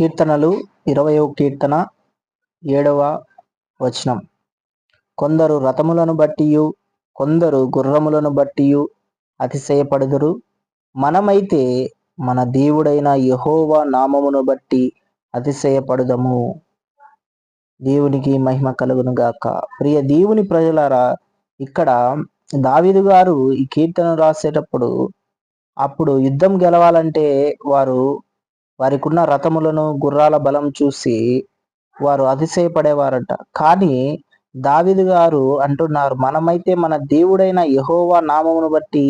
కీర్తనలు 20వ కీర్తన 7వ వచనం. కొందరు రథములను బట్టియు కొందరు గుర్రములను బట్టియు అతిశయపడుదురు, మనమైతే మన దేవుడైన యెహోవా నామమును బట్టి అతిశయపడుదము. దేవునికి మహిమ కలుగును గాక. ప్రియ దేవుని ప్రజలారా, ఇక్కడ దావీదు గారు ఈ కీర్తన రాసేటప్పుడు అప్పుడు యుద్ధం గెలవాలంటే వారికున్న రథములను గుర్రాల బలం చూసి వారు అతిశయపడేవారట. కానీ దావీదు గారు అంటున్నారు, మనమైతే మన దేవుడైన యెహోవా నామమును బట్టి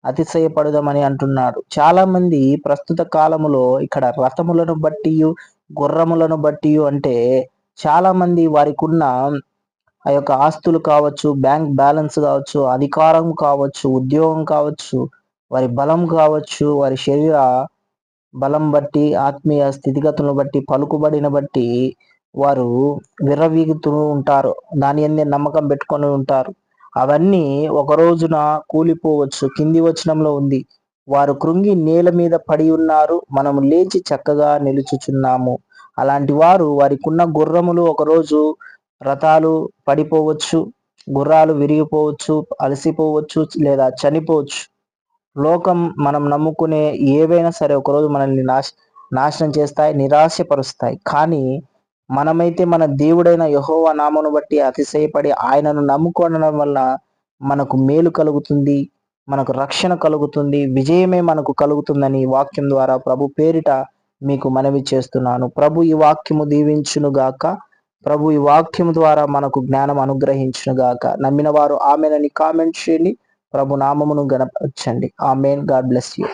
అతిశయపడుదామని అంటున్నాడు. చాలా మంది ప్రస్తుత కాలములో ఇక్కడ రథములను బట్టి గుర్రములను బట్టి అంటే చాలా మంది వారికున్న ఆ యొక్క ఆస్తులు కావచ్చు, బ్యాంక్ బ్యాలెన్స్ కావచ్చు, అధికారం కావచ్చు, ఉద్యోగం కావచ్చు, వారి బలం కావచ్చు, వారి శరీర బలం బట్టి, ఆత్మీయ స్థితిగతులను బట్టి, పలుకుబడిని బట్టి వారు విర్రవీగుతూ ఉంటారు. దాని అందే నమ్మకం పెట్టుకొని ఉంటారు. అవన్నీ ఒక రోజున కూలిపోవచ్చు. కింది వచనంలో ఉంది, వారు కృంగి నేల మీద పడి ఉన్నారు, మనము లేచి చక్కగా నిలుచుచున్నాము. అలాంటి వారు వారికున్న గుర్రములు ఒకరోజు రథాలు పడిపోవచ్చు, గుర్రాలు విరిగిపోవచ్చు, అలసిపోవచ్చు, లేదా చనిపోవచ్చు. లోకం మనం నమ్ముకునే ఏవైనా సరే ఒకరోజు మనల్ని నాశనం చేస్తాయి, నిరాశపరుస్తాయి. కానీ మనమైతే మన దేవుడైన యెహోవా నామమును బట్టి అతిశయపడి ఆయనను నమ్ముకోవడం వల్ల మనకు మేలు కలుగుతుంది, మనకు రక్షణ కలుగుతుంది, విజయమే మనకు కలుగుతుందని వాక్యం ద్వారా ప్రభు పేరిట మీకు మనవి చేస్తున్నాను. ప్రభు ఈ వాక్యము దీవించును గాక. ప్రభు ఈ వాక్యం ద్వారా మనకు జ్ఞానం అనుగ్రహించును గాక. నమ్మిన వారు ఆమేన్ అని కామెంట్ చేయండి. ప్రభు నామమును గణపరచండి. ఆమేన్. God bless you.